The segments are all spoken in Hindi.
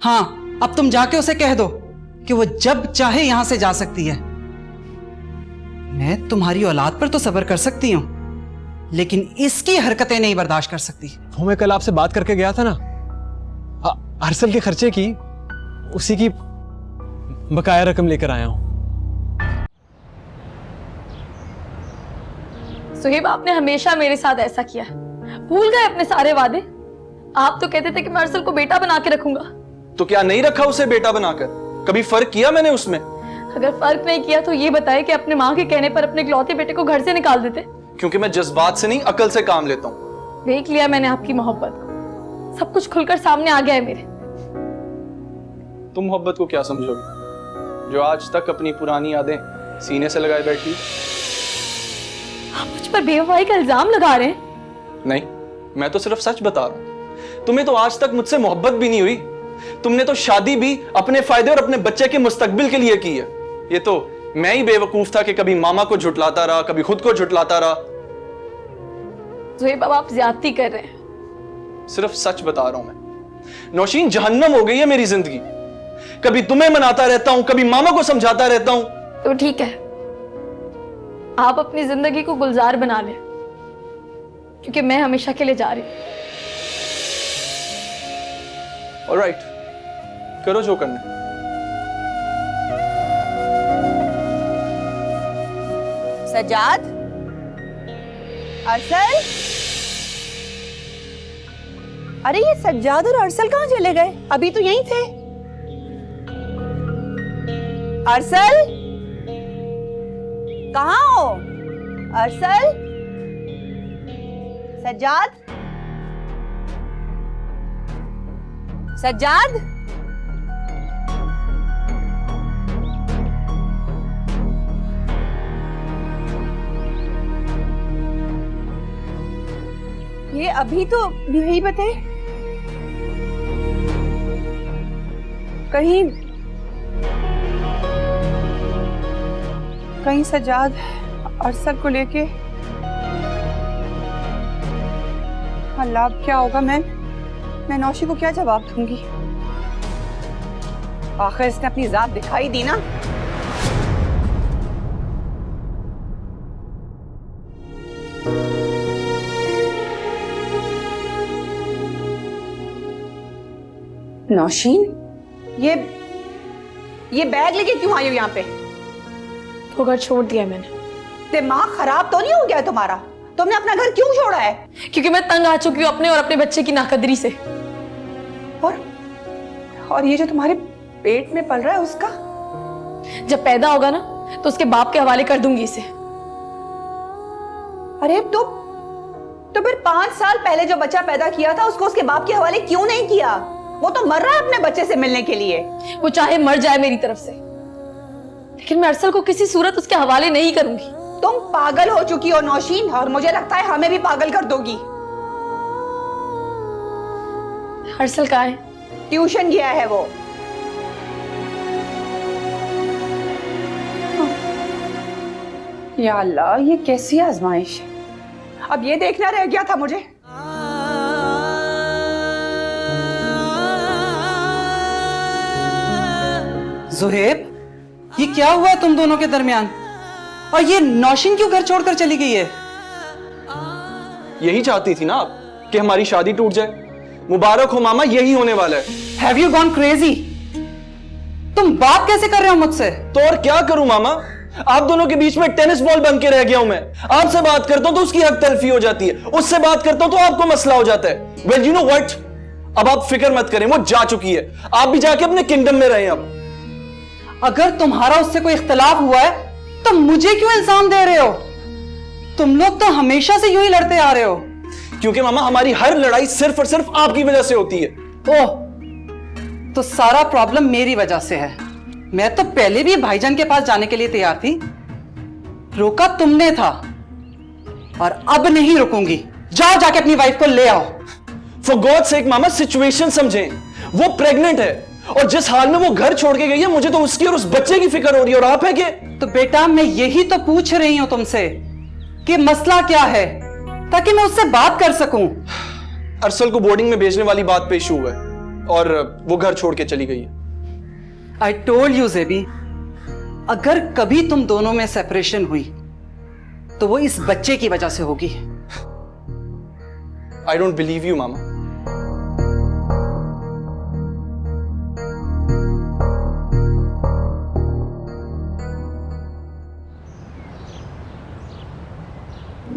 हाँ, अब तुम जाके उसे कह दो कि वो जब चाहे यहां से जा सकती है। मैं तुम्हारी औलाद पर तो सब्र कर सकती हूं, लेकिन इसकी हरकतें नहीं बर्दाश्त कर सकती। वो मैं कल आपसे बात करके गया था ना, अरसल के खर्चे की, उसी की बकाया रकम लेकर आया हूं। सुहेब, आपने हमेशा मेरे साथ ऐसा किया, भूल गए अपने सारे वादे। आप तो कहते थे कि मैं अरसल को बेटा बना के रखूंगा। तो क्या नहीं रखा उसे बेटा बनाकर? कभी फर्क किया मैंने उसमें? अगर फर्क नहीं किया तो ये बताए कि अपने माँ के कहने पर अपने इकलौते बेटे को घर से निकाल देते। क्योंकि मैं जज्बात से नहीं, अकल से काम लेता हूँ। देख लिया मैंने आपकी मोहब्बत को, सब कुछ खुलकर सामने आ गया है मेरे। तुम मोहब्बत को क्या समझोगे जो आज तक अपनी पुरानी यादें सीने से लगाए बैठी? आप मुझ पर बेवफाई का इल्जाम लगा रहे हैं। नहीं, मैं तो सिर्फ सच बता रहा हूं। तुम्हें तो आज तक मुझसे मोहब्बत भी नहीं हुई। तुमने तो शादी भी अपने फायदे और अपने बच्चे के मुस्तकबिल के लिए की है। ये तो मैं ही बेवकूफ था कि कभी मामा को झुटलाता रहा, कभी खुद को झुटलाता रहा। ज़ुहैब, अब आप ज्यादती कर रहे हैं। सिर्फ सच बता रहा हूं मैं। नौशीन, जहन्नम हो गई है मेरी जिंदगी। कभी तुम्हें मनाता रहता हूं, कभी मामा को समझाता रहता हूं। तो ठीक है, आप अपनी जिंदगी को गुलजार बना लें, क्योंकि मैं हमेशा के लिए जा रही हूं। ऑलराइट, करो जो करना। सजाद, अरसल, अरे ये सज्जाद और अरसल कहाँ चले गए? अभी तो यहीं थे। अरसल, कहाँ हो? अरसल, सज्जाद, सज्जाद, ये अभी तो यही बते। कहीं सज्जाद अरसल को लेके अल्लाह, क्या होगा? मैं नौशी को क्या जवाब दूंगी? आखिर इसने अपनी जात दिखाई दी ना। नौशीन, ये बैग लेके क्यों आई हो यहाँ पे? तो घर छोड़ दिया मैंने। दिमाग खराब तो नहीं हो गया तुम्हारा? तुमने अपना घर क्यों छोड़ा है? क्योंकि मैं तंग आ चुकी हूँ अपने और अपने बच्चे की नाकदरी से। और ये जो तुम्हारे पेट में पल रहा है उसका? जब पैदा होगा ना तो उसके बाप के हवाले कर दूंगी इसे। अरे तो फिर 5 साल पहले जो बच्चा पैदा किया था उसको उसके बाप के हवाले क्यों नहीं किया? वो तो मर रहा है अपने बच्चे से मिलने के लिए। वो चाहे मर जाए मेरी तरफ से, लेकिन मैं अरसल को किसी सूरत उसके हवाले नहीं करूंगी। तुम पागल हो चुकी हो नौशीन, और मुझे लगता है हमें भी पागल कर दोगी। अरसल कहाँ है? ट्यूशन गया है वो। या अल्लाह, ये कैसी आजमाइश है? अब ये देखना रह गया था मुझे। ज़ुहैब, ये क्या हुआ तुम दोनों के दरमियान? और ये नौशीन क्यों घर छोड़कर चली गई है? यही चाहती थी ना आप कि हमारी शादी टूट जाए? मुबारक हो मामा, यही होने वाला है। Have you gone crazy? तुम बात कैसे कर रहे हो मुझसे? तो और क्या करूं मामा, आप दोनों के बीच में टेनिस बॉल बन के रह गया हूं मैं। आपसे बात करता हूं तो उसकी हक तलफी हो जाती है, उससे बात करता हूं तो आपको मसला हो जाता है। वेल यू नो व्हाट, अब आप फिक्र मत करें, वो जा चुकी है। आप भी जाके अपने किंगडम में रहें। अब अगर तुम्हारा उससे कोई इख्तलाफ हुआ है तो मुझे क्यों इल्जाम दे रहे हो? तुम लोग तो हमेशा से यूं ही लड़ते आ रहे हो। क्योंकि मामा हमारी हर लड़ाई सिर्फ और सिर्फ आपकी वजह से होती है। ओह, तो सारा प्रॉब्लम मेरी वजह से है। मैं तो पहले भी भाईजान के पास जाने के लिए तैयार थी, रोका तुमने था, और अब नहीं रुकूंगी। जाओ जाके अपनी वाइफ को ले आओ। For God sake mama, situation समझें। वो प्रेग्नेंट है और जिस हाल में वो घर छोड़ के गई है, मुझे तो उसकी और उस बच्चे की फिक्र हो रही है। और आप है कि तो बेटा, मैं यही तो पूछ रही हूं तुमसे कि मसला क्या है, ताकि मैं उससे बात कर सकूं। अरसल को बोर्डिंग में भेजने वाली बात पे इशू हुआ है। और वो घर छोड़ के चली गई है। आई टोल्ड यू जेबी, अगर कभी तुम दोनों में सेपरेशन हुई तो वो इस बच्चे की वजह से होगी। आई डोंट बिलीव यू मामा।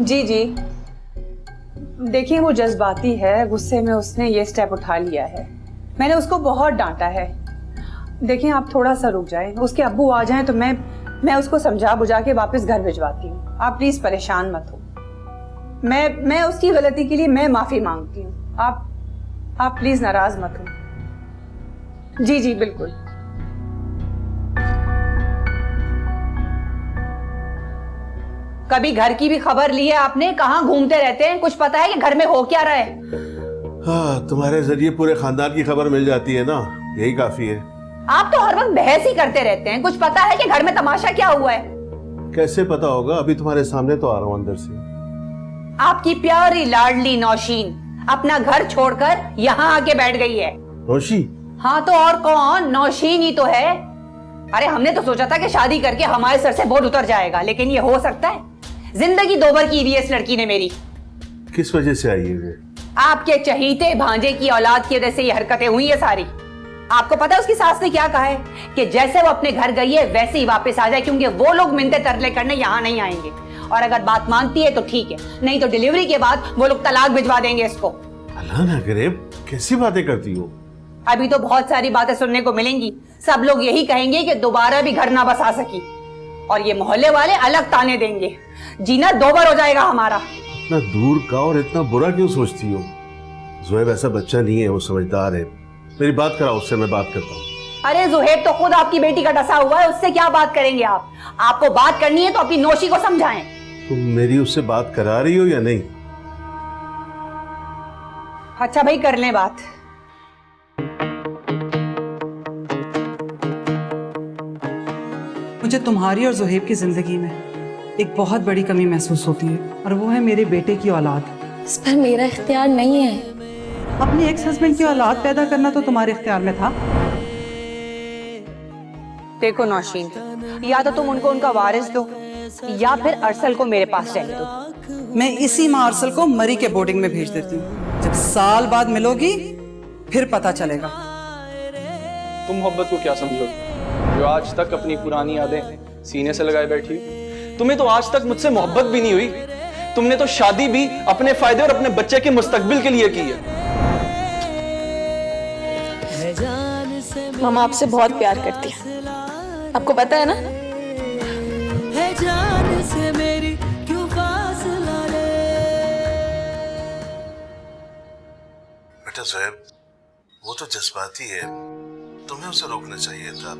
जी जी, देखिए वो जज्बाती है, गुस्से में उसने ये स्टेप उठा लिया है। मैंने उसको बहुत डांटा है। देखिए आप थोड़ा सा रुक जाएं, उसके अब्बू आ जाएं तो मैं उसको समझा बुझा के वापस घर भिजवाती हूँ। आप प्लीज परेशान मत हो। मैं उसकी गलती के लिए मैं माफी मांगती हूँ। आप प्लीज नाराज मत हो। जी जी बिल्कुल। कभी घर की भी खबर ली है आपने? कहाँ घूमते रहते हैं? कुछ पता है कि घर में हो क्या रहा है? हाँ, तुम्हारे जरिए पूरे खानदान की खबर मिल जाती है ना, यही काफी है। आप तो हर वक्त बहस ही करते रहते हैं। कुछ पता है कि घर में तमाशा क्या हुआ है? कैसे पता होगा, अभी तुम्हारे सामने तो आ रहा हूँ अंदर से। आपकी प्यारी लाडली नौशीन अपना घर छोड़कर यहाँ आके बैठ गई है। रोशी? हाँ तो और कौन, नौशीन ही तो है। अरे हमने तो सोचा था कि शादी करके हमारे सर से बोझ उतर जाएगा, लेकिन ये हो सकता है? जिंदगी दो बार की हुई है इस लड़की ने मेरी। किस वजह से आई है वो? आपके चहीते भांजे की औलाद की वजह से ये हरकतें हुई है सारी। आपको पता है उसकी सास ने क्या कहा है कि जैसे वो अपने घर गई है वैसे ही वापस आ जाए, क्योंकि वो लोग मिन्नते तरले करने यहाँ नहीं आएंगे। और अगर बात मानती है तो ठीक है, नहीं तो डिलीवरी के बाद वो लोग तलाक भिजवा देंगे इसको। अल्लाह ना करे, कैसी बातें करती हो? अभी तो बहुत सारी बातें सुनने को मिलेंगी। सब लोग यही कहेंगे कि दोबारा भी घर ना बसा सकी, और ये मोहल्ले वाले अलग ताने देंगे। जीना दो बार हो जाएगा हमारा। इतना दूर का और इतना बुरा क्यों सोचती हो? ज़ुहैब ऐसा बच्चा नहीं है, वो समझदार है। मेरी बात कराओ उससे, मैं बात करता हूँ। अरे ज़ुहैब तो खुद आपकी बेटी का डसा हुआ है, उससे क्या बात करेंगे आप? आपको बात करनी है तो अपनी नौशी को समझाएं। तुम मेरी उससे बात करा रही हो या नहीं? अच्छा भाई, कर लें बात। मुझे तुम्हारी और ज़ुहैब की जिंदगी में एक बहुत बड़ी कमी महसूस होती है, और वो है मेरे बेटे की औलाद। इस पर मेरा इख्तियार नहीं है। अपने एक्स हस्बैंड की औलाद पैदा करना तो तुम्हारे इख्तियार में था। देखो नौशीन, या तो तुम उनको उनका वारिस दो या फिर अरसल को मेरे पास रहने दो। मैं इसी माँ अरसल को मरी के बोर्डिंग में भेज देती हूँ। जब साल बाद मिलोगी फिर पता चलेगा। तुम मोहब्बत को क्या समझोगे जो आज तक अपनी पुरानी यादें सीने से लगाए बैठी हो? तुम्हें तो आज तक मुझसे मोहब्बत भी नहीं हुई। तुमने तो शादी भी अपने फायदे और अपने बच्चे के मुस्तकबिल के लिए की है। मामा आपसे बहुत प्यार करती है, आपको पता है ना? जान से मेरी क्यों फासला ले। बेटा ज़ुहैब, वो तो जज्बाती है, तुम्हें उसे रोकना चाहिए था।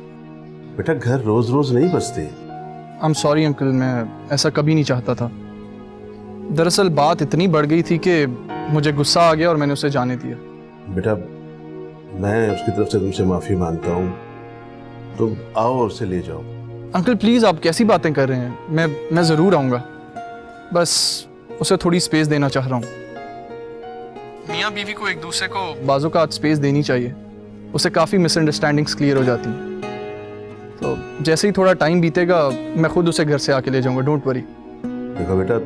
बेटा घर रोज रोज नहीं बसते। आई एम सॉरी अंकल, मैं ऐसा कभी नहीं चाहता था। दरअसल बात इतनी बढ़ गई थी कि मुझे गुस्सा आ गया और मैंने उसे जाने दिया। बेटा मैं उसकी तरफ से तुमसे माफी मांगता हूँ, तुम आओ और उसे ले जाओ। अंकल प्लीज, आप कैसी बातें कर रहे हैं? मैं जरूर आऊंगा, बस उसे थोड़ी स्पेस देना चाह रहा हूँ। मियाँ बीवी को एक दूसरे को बाजू का स्पेस देनी चाहिए, उससे काफी मिसअंडरस्टैंडिंग्स क्लियर हो जाती हैं। तो जैसे ही थोड़ा टाइम बीतेगा मैं खुद उसे घर से आके ले जाऊंगा, डोंट वरी। देखो बेटा,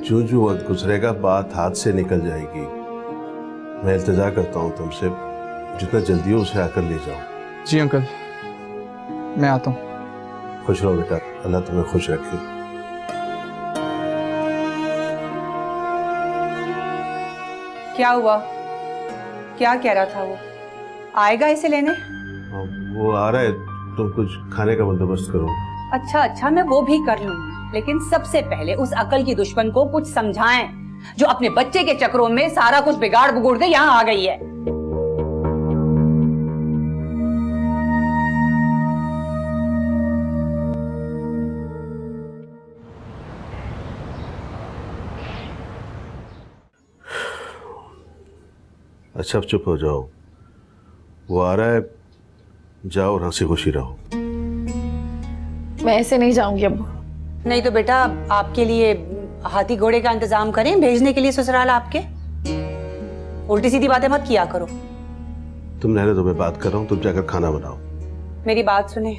जो जो वक्त गुजरेगा बात हाथ से निकल जाएगी। मैं इल्तिजा करता हूँ तुमसे, जितना जल्दी हो उसे आकर ले जाओ। जी अंकल, मैं आता हूँ। खुश रहो बेटा, अल्लाह तुम्हें खुश रखे। क्या हुआ? क्या कह रहा था वो? आएगा इसे लेने? वो आ रहा है, तुम कुछ खाने का बंदोबस्त करो। अच्छा, मैं वो भी कर लूंगी, लेकिन सबसे पहले उस अकल की दुश्मन को कुछ समझाएं जो अपने बच्चे के चक्रों में सारा कुछ बिगाड़ बुगुड़ के यहाँ आ गई है। अच्छा अब चुप हो जाओ, वो आ रहा है, जाओ और हंसी खुशी रहो। मैं ऐसे नहीं जाऊंगी अब्बू। नहीं तो बेटा आपके लिए हाथी घोड़े का इंतजाम करें भेजने के लिए ससुराल आपके। उल्टी सीधी बातें मत किया करो। तुम रहने दो, मैं बात कर रहा हूँ, तुम जाकर खाना बनाओ। मेरी बात सुने,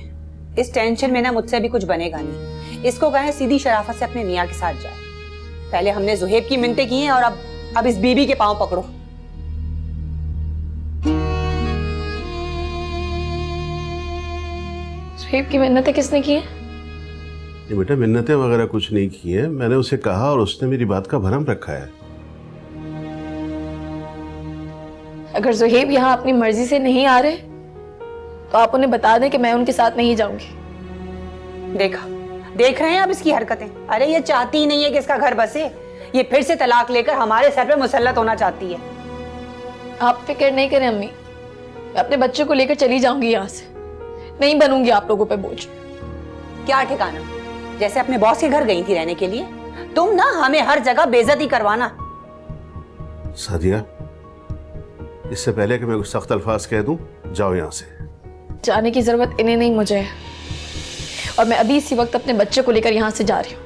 इस टेंशन में ना मुझसे भी कुछ बनेगा नहीं। इसको कहें सीधी शराफत से अपने मियाँ के साथ जाए। पहले हमने जुहेब की मिन्नतें की हैं और अब इस बीबी के पांव पकड़ो। सुहेब की मिन्नतें किसने की हैं? ये बेटा मिन्नतें वगैरह कुछ नहीं की है, मैंने उसे कहा और उसने मेरी बात का भरम रखा है। अगर सुहेब यहाँ अपनी मर्जी से नहीं आ रहे तो आप उन्हें बता दें कि मैं उनके साथ नहीं जाऊंगी। देख रहे हैं आप इसकी हरकतें। अरे ये चाहती ही नहीं है कि इसका घर बसे, ये फिर से तलाक लेकर हमारे सर पे मुसल्लत होना चाहती है। आप फिक्र नहीं करें अम्मी, मैं अपने बच्चे को लेकर चली जाऊंगी यहाँ से, नहीं बनूंगी आप लोगों पे बोझ। क्या ठिकाना, जैसे अपने बॉस के घर गई थी रहने के लिए। तुम ना हमें हर जगह बेइज्जती करवाना। सादिया, इससे पहले कि मैं कुछ सख्त अल्फाज कह दूं, जाओ यहाँ से। जाने की जरूरत इन्हें नहीं, मुझे है। और मैं अभी इसी वक्त अपने बच्चे को लेकर यहाँ से जा रही हूँ।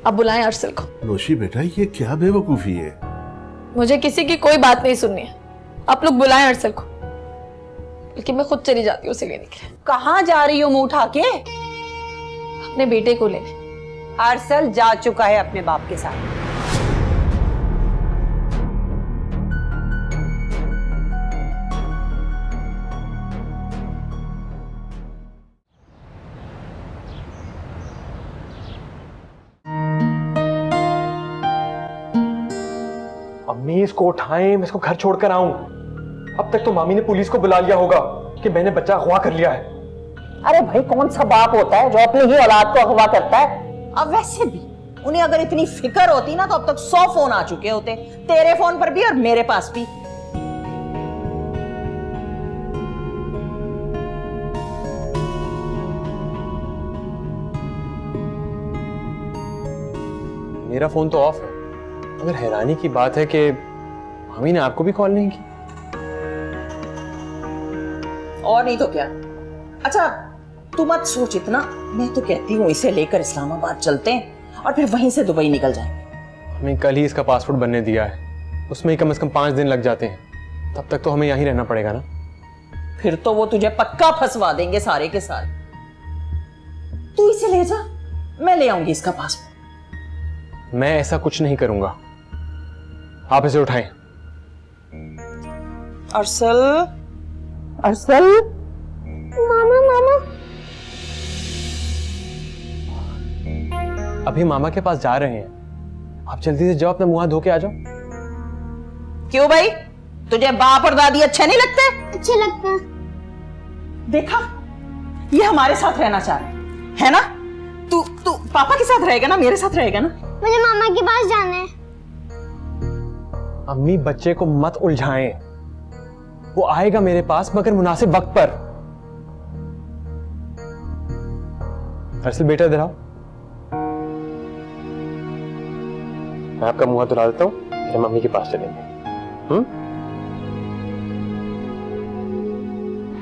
अब बुलाएं अरसल को। नौशी बेटा, ये क्या बेवकूफी है? मुझे किसी की कोई बात नहीं सुननी है, आप लोग बुलाएं अरसल को। बल्कि मैं खुद चली जाती हूँ उसे लेने के लिए। कहाँ जा रही हो मुंह उठा के? अपने बेटे को लेने। अरसल जा चुका है अपने बाप के साथ। अम्मी, इसको उठाएं, मैं इसको घर छोड़कर आऊं। अब तक तो मामी ने पुलिस को बुला लिया होगा कि मैंने बच्चा अगवा कर लिया है। अरे भाई, कौन सा बाप होता है जो अपनी ही औलाद को अगवा करता है? अब वैसे भी उन्हें अगर इतनी फिक्र होती ना तो अब तक 100 फोन आ चुके होते, तेरे फोन पर भी और मेरे पास भी। मेरा फोन तो ऑफ है, मगर हैरानी की बात है कि मामी ने आपको भी कॉल नहीं की। और नहीं तो क्या। अच्छा, तू मत सोच इतना, मैं तो कहती हूँ इसे लेकर इस्लामाबाद चलते हैं और फिर वहीं से दुबई निकल जाएंगे। हमें कल ही इसका पासपोर्ट बनने दिया है, उसमें ही कम से कम 5 दिन लग जाते हैं। तब तक तो हमें यहीं रहना पड़ेगा ना। फिर तो वो तुझे पक्का फंसवा देंगे सारे के सारे। तू इसे ले जा, मैं ले आऊंगी इसका पासपोर्ट। मैं ऐसा कुछ नहीं करूंगा, आप इसे उठाएं। अरसल, अरसल, मामा मामा। अभी मामा के पास जा रहे हैं, आप जल्दी से जाओ, अपना मुंह हाथ धो के आ जाओ। क्यों भाई, तुझे बाप और दादी अच्छे नहीं लगते? अच्छे लगते हैं। देखा, ये हमारे साथ रहना चाह रहे है ना? तू तू पापा के साथ रहेगा ना, मेरे साथ रहेगा ना? मुझे मामा के पास जाना है। अम्मी, बच्चे को मत उलझाएं, वो आएगा मेरे पास मगर मुनासिब वक्त पर। अरसल बेटा, इधर आओ, मैं आपका मुंह धुला देता हूँ, फिर मम्मी के पास चलेंगे।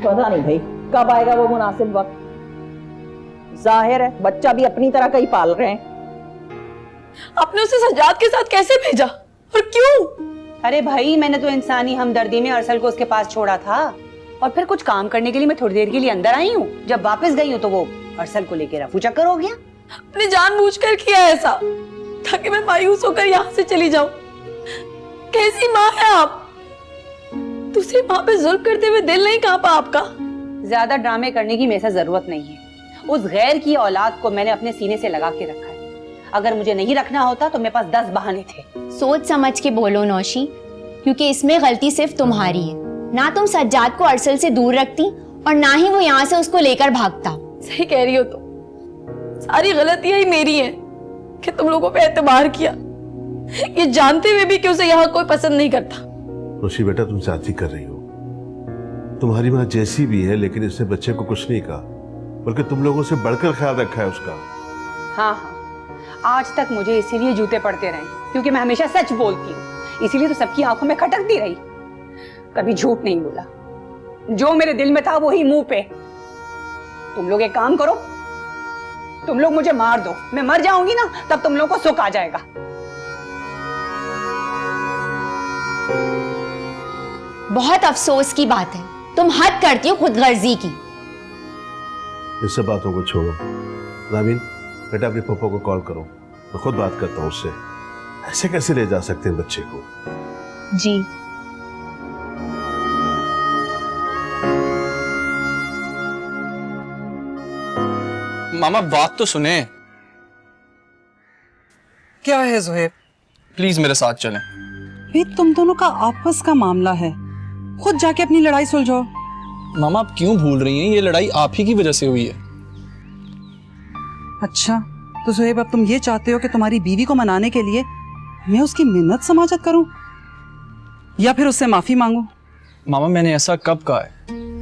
पता नहीं भाई कब आएगा वो मुनासिब वक्त। जाहिर है बच्चा भी अपनी तरह का ही पाल रहे हैं। आपने उसे सज्जाद के साथ कैसे भेजा और क्यों? अरे भाई, मैंने तो इंसानी हमदर्दी में अरसल को उसके पास छोड़ा था और फिर कुछ काम करने के लिए मैं थोड़ी देर के लिए अंदर आई हूँ। जब वापस गई हूँ तो वो अरसल को लेकर रफू चक्कर हो गया। आपने जानबूझकर किया ऐसा ताकि मैं मायूस होकर यहाँ से चली जाऊं। कैसी माँ है आप? दूसरी माँ पे जुल्म करते हुए दिल नहीं कांपा आपका? ज्यादा ड्रामे करने की मेरे से जरूरत नहीं है। उस गैर की औलाद को मैंने अपने सीने से लगा के रखा है। अगर मुझे नहीं रखना होता तो मेरे पास 10 बहाने थे। सोच समझ के बोलो नौशी, क्योंकि इसमें गलती सिर्फ तुम्हारी है। ना तुम सज्जाद को अरसल से दूर रखती और ना ही वो यहाँ से उसको लेकर भागता। सही कह रही हो तुम, सारी गलतियां ही मेरी हैं कि तुम लोगों पे एतबार किया, ये जानते हुए भी कि उसे यहाँ कोई पसंद नहीं करता। रोशी बेटा, तुम ज्यादती कर रही हो। तुम्हारी माँ जैसी भी है, लेकिन इसने बच्चे को कुछ नहीं कहा, बल्कि तुम लोगों से बढ़कर ख्याल रखा है उसका। हाँ, आज तक मुझे इसीलिए जूते पड़ते रहे क्योंकि मैं हमेशा सच बोलती हूँ। इसीलिए तो सबकी आंखों में खटकती रही, कभी झूठ नहीं बोला। जो मेरे दिल में था वही मुंह पे। तुम लोग एक काम करो, तुम लोग मुझे मार दो, मैं मर जाऊंगी ना, तब तुम लोगों को सुख आ जाएगा। बहुत अफसोस की बात है तुम हद करती हो खुदगर्जी की। इन सब बातों को छोड़ो। रामीन, बेटा अपने पापा को कॉल करो, मैं खुद बात करता हूँ उससे। ऐसे कैसे ले जा सकते हैं बच्चे को? जी। मामा बात तो सुने। क्या है ज़ुहैब? प्लीज मेरे साथ चलें। ये तुम दोनों का आपस का मामला है, खुद जाके अपनी लड़ाई सुलझाओ। मामा आप क्यों भूल रही हैं, ये लड़ाई आप ही की वजह से हुई है। अच्छा, तो ज़ुहैब अब तुम ये चाहते हो कि तुम्हारी बीवी को मनाने के लिए मैं उसकी मिन्नत समाजत करूं या फिर उससे माफी मांगूं? मामा मैंने ऐसा कब कहा है?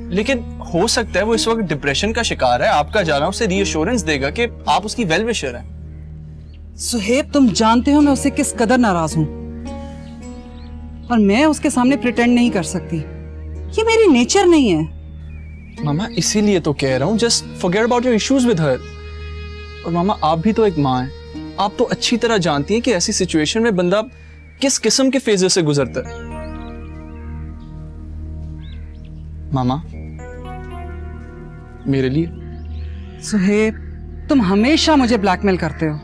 लेकिन हो सकता है वो इस वक्त डिप्रेशन का शिकार है, आपका जाना उसे रीअश्योरेंस देगा कि आप उसकी वेल विशर हैं। ज़ुहैब तुम जानते हो मैं उससे किस कदर नाराज हूं, और मैं उसके सामने प्रिटेंड नहीं कर सकती, ये मेरी नेचर नहीं है। मामा इसीलिए तो कह रहा हूँ, just forget about your issues with her. और मामा आप भी तो एक माँ हैं, आप तो अच्छी तरह जानती हैं कि ऐसी सिचुएशन में बंदा किस किस्म के फेजेस से गुजरता है। मामा मेरे लिए। ज़ुहैब तुम हमेशा मुझे ब्लैकमेल करते हो।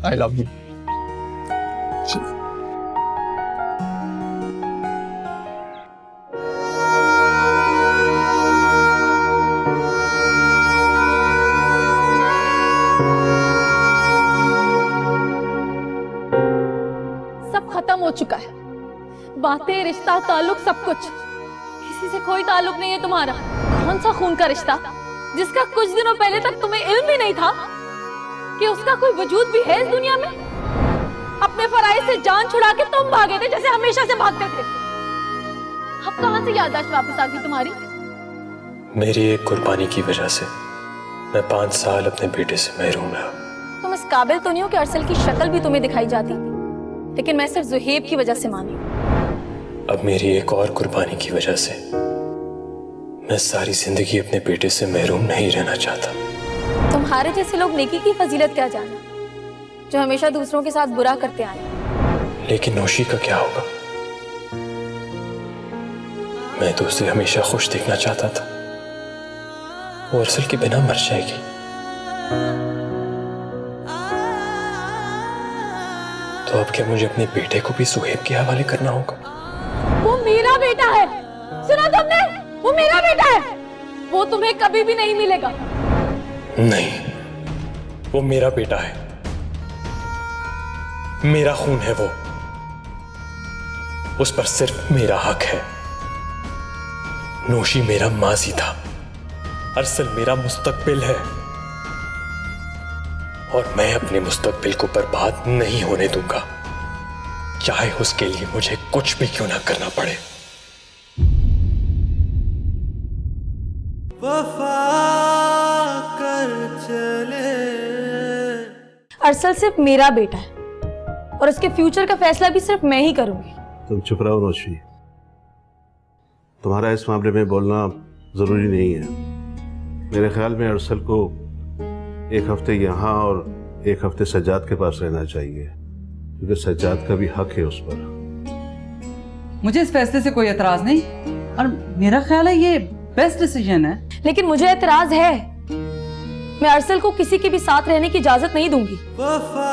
I love you. सब खत्म हो चुका है, बातें, रिश्ता, ताल्लुक, सब कुछ। किसी से कोई ताल्लुक नहीं है तुम्हारा। कौन सा खून का रिश्ता जिसका कुछ दिनों पहले तक तुम्हें इल्म भी नहीं था कि उसका कोई वजूद भी है इस दुनिया में। अपने फराइज से जान छुड़ा के तुम भागे थे जैसे हमेशा से भागते थे। अब कहां से याददाश्त वापस आ गई तुम्हारी? मेरी एक कुर्बानी की वजह से मैं 5 साल अपने बेटे से महरूम रहा। तुम इस काबिल तो नहीं हो कि अरसल की शक्ल भी तुम्हें दिखाई जाती, लेकिन मैं सिर्फ ज़ुहैब की वजह से मानी। अब मेरी एक और कुर्बानी की वजह से मैं सारी जिंदगी अपने बेटे से महरूम नहीं रहना चाहता। तुम्हारे जैसे लोग नेकी की फजीलत क्या जाना, जो हमेशा दूसरों के साथ बुरा करते आए। लेकिन नौशी का क्या होगा? मैं तो उसे हमेशा खुश देखना चाहता था, वो अरसल के बिना मर जाएगी। तो अब क्या मुझे अपने बेटे को भी ज़ुहैब के हवाले करना होगा? वो मेरा बेटा है, सुना तुमने? वो मेरा बेटा है, वो तुम्हें कभी भी नहीं मिलेगा। नहीं, वो मेरा बेटा है, मेरा खून है वो, उस पर सिर्फ मेरा हक है। नौशी मेरा माजी था, अरसल मेरा मुस्तकबिल है, और मैं अपने मुस्तकबिल को बर्बाद नहीं होने दूंगा, चाहे उसके लिए मुझे कुछ भी क्यों ना करना पड़े। वफा कर चले। अरसल सिर्फ मेरा बेटा है और उसके फ्यूचर का फैसला भी सिर्फ मैं ही करूंगी। तुम चुप रहो नौशी, तुम्हारा इस मामले में बोलना जरूरी नहीं है। मेरे ख्याल में अरसल को एक हफ्ते यहाँ और एक हफ्ते सज्जाद के पास रहना चाहिए, क्योंकि सज्जाद का भी हक है उस पर। मुझे इस फैसले से कोई एतराज नहीं, और मेरा ख्याल है ये बेस्ट डिसीजन है। लेकिन मुझे एतराज है, मैं अरसल को किसी के भी साथ रहने की इजाजत नहीं दूंगी। वफा